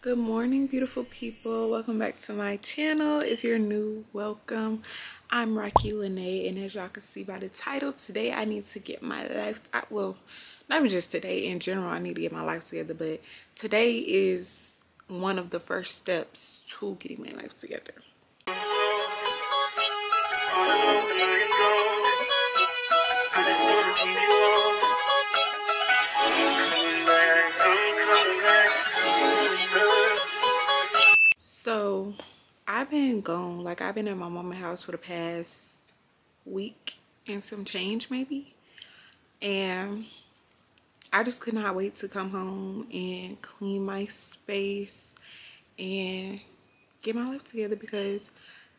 Good morning, beautiful people. Welcome back to my channel. If you're new, welcome. I'm Rocky Lene, and as y'all can see by the title, today I need to get my life, well, not even just today, in general, I need to get my life together, but today is one of the first steps to getting my life together. So I've been gone, like I've been at my mama's house for the past week and some change maybe, and I just could not wait to come home and clean my space and get my life together, because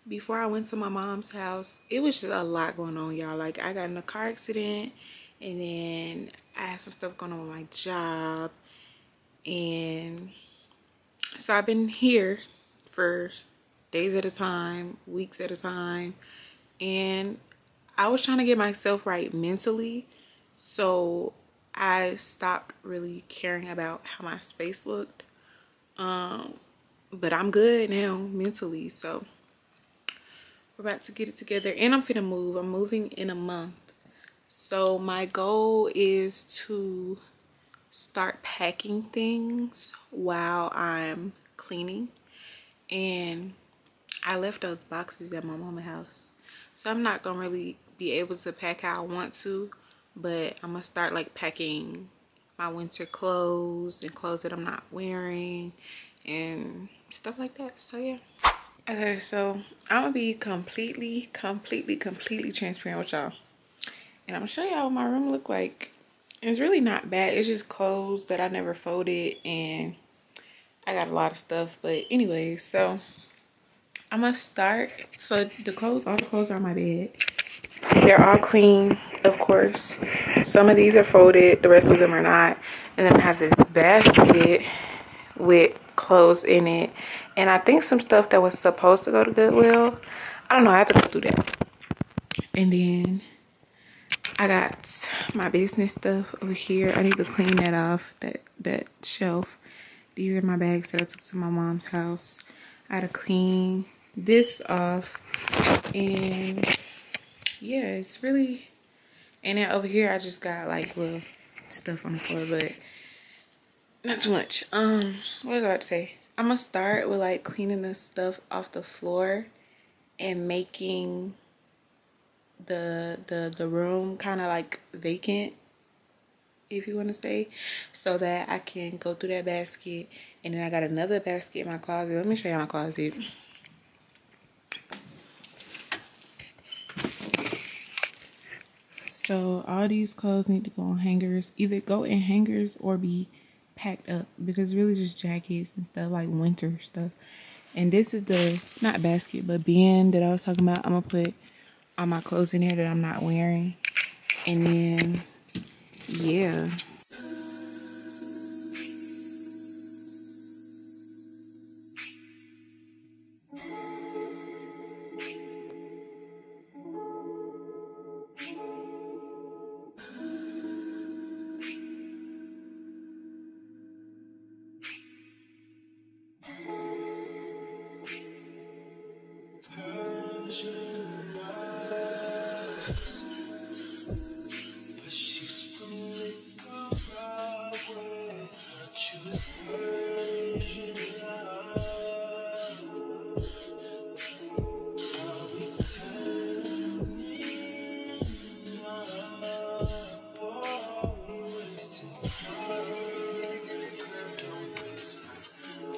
before I went to my mom's house, it was just a lot going on, y'all. Like, I got in a car accident, and then I had some stuff going on with my job, and so I've been here for days at a time, weeks at a time, and I was trying to get myself right mentally, so I stopped really caring about how my space looked. But I'm good now mentally, so we're about to get it together, and I'm finna move. I'm moving in a month, so my goal is to start packing things while I'm cleaning. And I left those boxes at my mama's house, so I'm not gonna really be able to pack how I want to, but I'm gonna start like packing my winter clothes and clothes that I'm not wearing and stuff like that. So yeah. Okay, so I'm gonna be completely transparent with y'all, and I'm gonna show y'all what my room look like. It's really not bad. It's just clothes that I never folded, and I got a lot of stuff. But anyways, so I'm gonna start. So all the clothes are on my bed. They're all clean, of course. Some of these are folded, the rest of them are not. And then I have this basket with clothes in it, and I think some stuff that was supposed to go to Goodwill. I don't know, I have to go through that. And then I got my business stuff over here. I need to clean that off, that shelf. These are my bags that I took to my mom's house. I had to clean this off, and yeah, it's really. And then over here I just got like little stuff on the floor, but not too much. What was I about to say? I'm gonna start with like cleaning the stuff off the floor and making the room kind of like vacant, if you want to say, so that I can go through that basket. And then I got another basket in my closet. Let me show you my closet. So all these clothes need to go on hangers, either go in hangers or be packed up, because it's really just jackets and stuff, like winter stuff. And this is the, not basket, but bin that I was talking about. I'm gonna put all my clothes in here that I'm not wearing. And then yeah.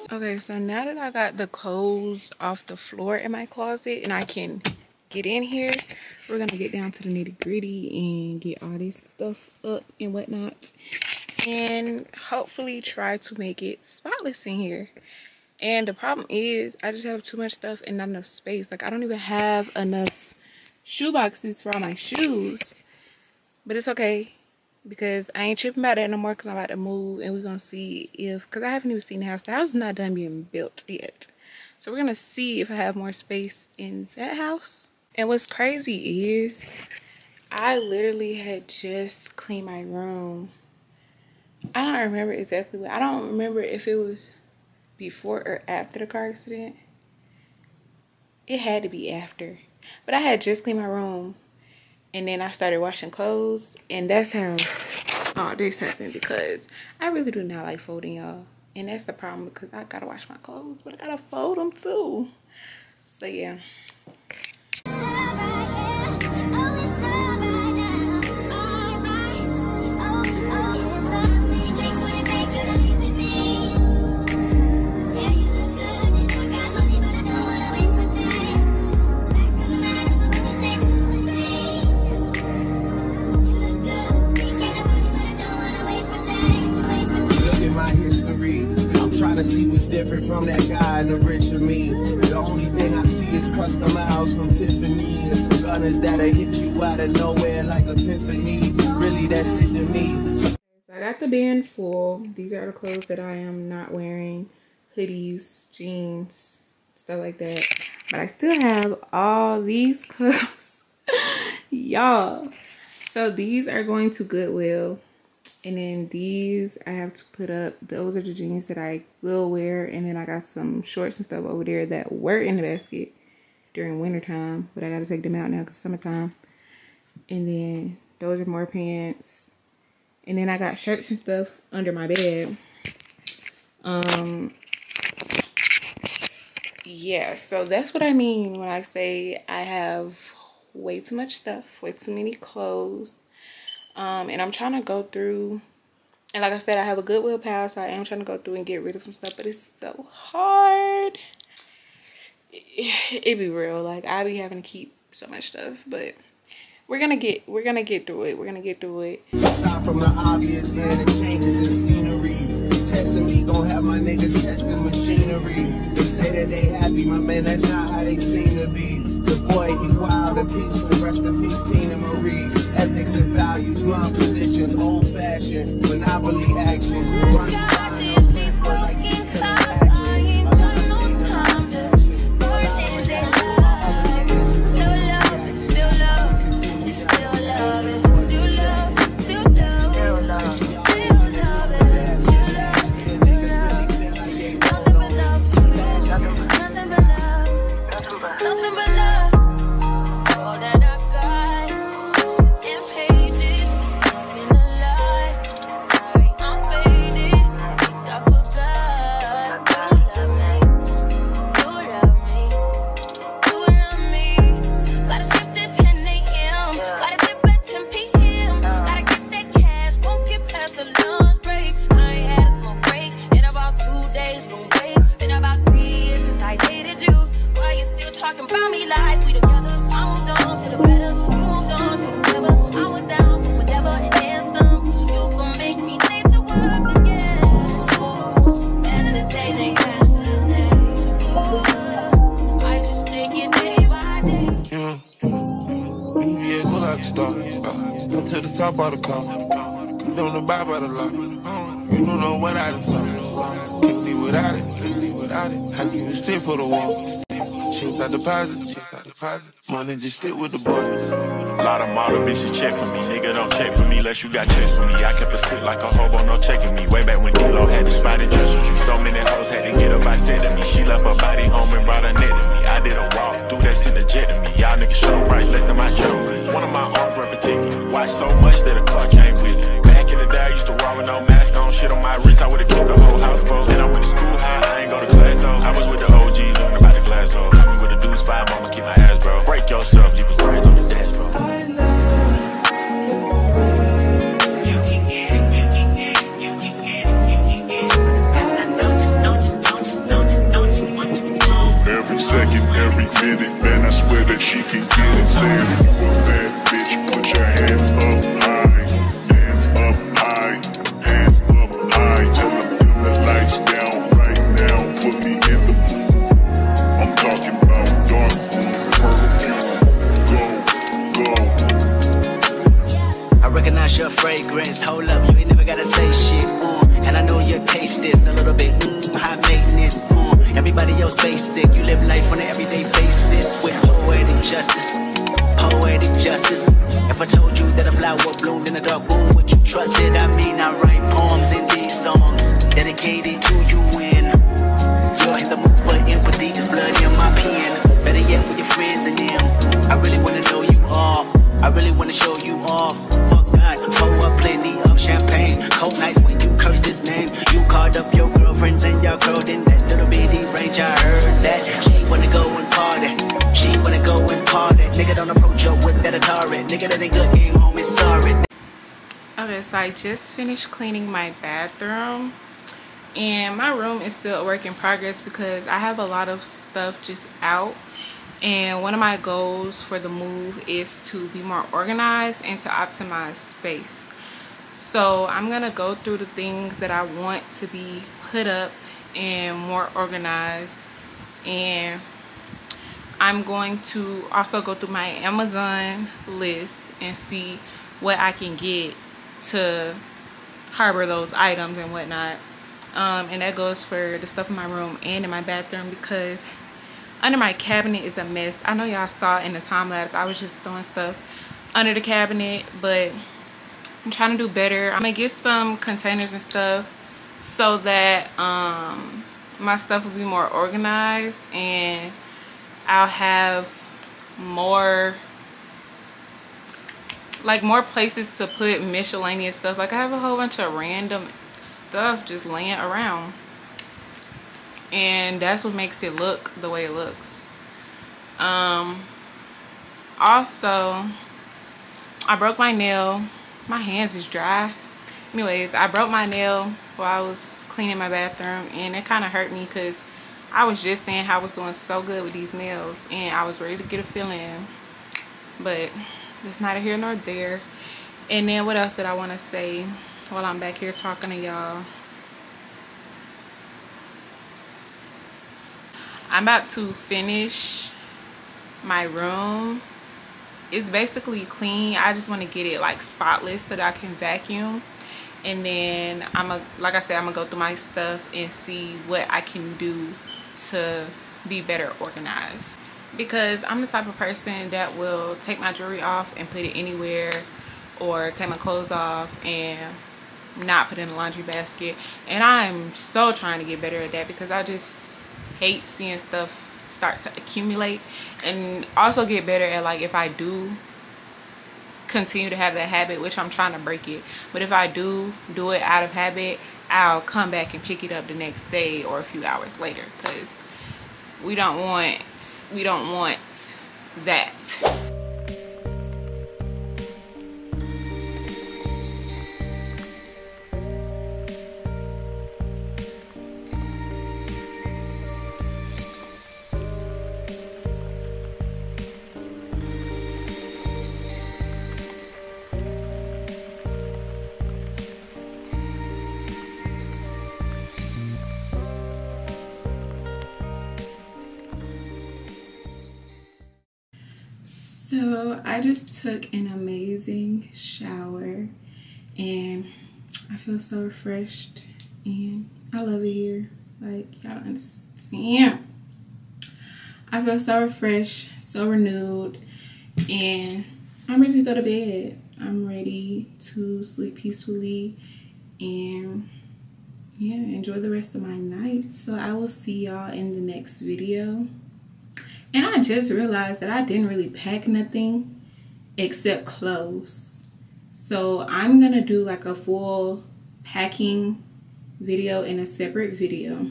Okay, so now that I got the clothes off the floor in my closet and I can get in here, we're gonna get down to the nitty-gritty and get all this stuff up and whatnot, and hopefully try to make it spotless in here. And the problem is I just have too much stuff and not enough space. Like, I don't even have enough shoe boxes for all my shoes, but it's okay, because I ain't tripping about that no more, because I'm about to move, and we're going to see if, because I haven't even seen the house. The house is not done being built yet. So we're going to see if I have more space in that house. And what's crazy is I literally had just cleaned my room. I don't remember exactly what. I don't remember if it was before or after the car accident. It had to be after. But I had just cleaned my room. And then I started washing clothes. And that's how all this happened. Because I really do not like folding, y'all. And that's the problem because I gotta wash my clothes. But I gotta fold them too. So yeah. To see what's different from that guy in the rich of me. The only thing I see is custom house from Tiffany and some gunners that'll hit you out of nowhere like epiphany. Really, that's it to me. I got the bin full. These are the clothes that I am not wearing. Hoodies, jeans, stuff like that. But I still have all these clothes. Y'all. So these are going to Goodwill. And then these I have to put up. Those are the jeans that I will wear. And then I got some shorts and stuff over there that were in the basket during winter time. But I got to take them out now because it's summertime. And then those are more pants. And then I got shirts and stuff under my bed. Yeah, so that's what I mean when I say I have way too much stuff. Way too many clothes. And I'm trying to go through, and like I said, I have a Goodwill pal, so I am trying to go through and get rid of some stuff, but it's so hard. It be real, like I be having to keep so much stuff, but we're gonna get through it. We're gonna get through it. Aside from the obvious, man, the changes in scenery. Testing me, gon' have my niggas testing machinery. They say that they happy, my man, that's not how they seem to be. The boy, he wild and peaceful, rest in peace, Tina Marie. Ethics and values, long traditions, old fashioned, monopoly action. To the top of the car, don't know about the lot. You don't know what I done saw. Can't live without it. How can you stick for the wall? Checks I deposit. Money just stick with the boy. A lot of model bitches check for me. Nigga don't check for me unless you got checks for me. I kept a stick like a hobo, no checking me. Way back when Kilo had the spot and trust you. So many hoes had to get up, I said to me. She left her body home and brought her net to me. I did a walk through that shit, the jet to me. Y'all niggas show price less than my trophy. One of my arms were particular. Watch so much that a car came with it. Back in the day, I used to walk with no mask on. Shit on my wrist, I would've killed the whole house full. Then I went to school high, I ain't go to class though. I was with the OGs, learning about the glass though. Got me with the dudes, 5 mama, keep my ass bro. Break yourself, leave his brains on the dance bro. Every second, every minute, man, I swear that she can get it. Saying, bad bitch, put your hands up high, hands up high, hands up high. Tell them dim the lights down right now, put me in the mood. I'm talking about dark perfume, go. I recognize your fragrance, hold up, you ain't never gotta say shit, and I know your taste is a little bit, high maintenance, everybody else basic, you live life on an everyday basis, with poetic justice, if I told you that a flower bloomed in a dark room, would you trust it? I mean, I write poems in these songs, dedicated to you and so I just finished cleaning my bathroom, and my room is still a work in progress because I have a lot of stuff just out, and one of my goals for the move is to be more organized and to optimize space. So I'm gonna go through the things that I want to be put up and more organized, and I'm going to also go through my Amazon list and see what I can get to harbor those items and whatnot. And that goes for the stuff in my room and in my bathroom, because under my cabinet is a mess. I know y'all saw in the time lapse I was just throwing stuff under the cabinet, but I'm trying to do better. I'm gonna get some containers and stuff so that my stuff will be more organized, and I'll have more places to put miscellaneous stuff. Like I have a whole bunch of random stuff just laying around, and that's what makes it look the way it looks. Also, I broke my nail. My hands is dry. Anyways, I broke my nail while I was cleaning my bathroom, and it kind of hurt me because I was just saying how I was doing so good with these nails and I was ready to get a fill in, but it's neither here nor there. And then what else did I want to say while I'm back here talking to y'all? I'm about to finish my room. It's basically clean. I just want to get it like spotless so that I can vacuum, and then like I said, I'm gonna go through my stuff and see what I can do to be better organized, because I'm the type of person that will take my jewelry off and put it anywhere, or take my clothes off and not put it in a laundry basket. And I'm so trying to get better at that, because I just hate seeing stuff start to accumulate, and also get better at, like, if I do continue to have that habit, which I'm trying to break it, but if I do it out of habit, I'll come back and pick it up the next day or a few hours later, because we don't want that. So I just took an amazing shower and I feel so refreshed, and I love it here. Like, y'all don't understand. I feel so refreshed, so renewed, and I'm ready to go to bed. I'm ready to sleep peacefully and, yeah, enjoy the rest of my night. So I will see y'all in the next video. And I just realized that I didn't really pack nothing except clothes. So I'm gonna do like a full packing video in a separate video.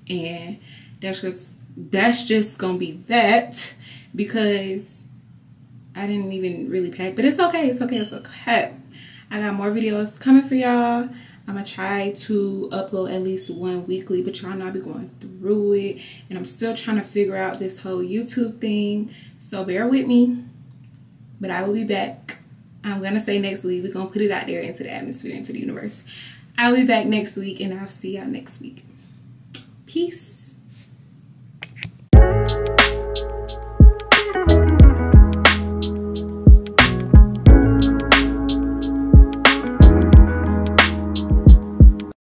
And that's just gonna be that, because I didn't even really pack. But it's okay, it's okay, it's okay. I got more videos coming for y'all. I'm gonna try to upload at least one weekly, but y'all know I be going through it, and I'm still trying to figure out this whole YouTube thing, so bear with me. But I will be back. I'm gonna say next week. We're gonna put it out there into the atmosphere, into the universe. I'll be back next week, and I'll see y'all next week. Peace.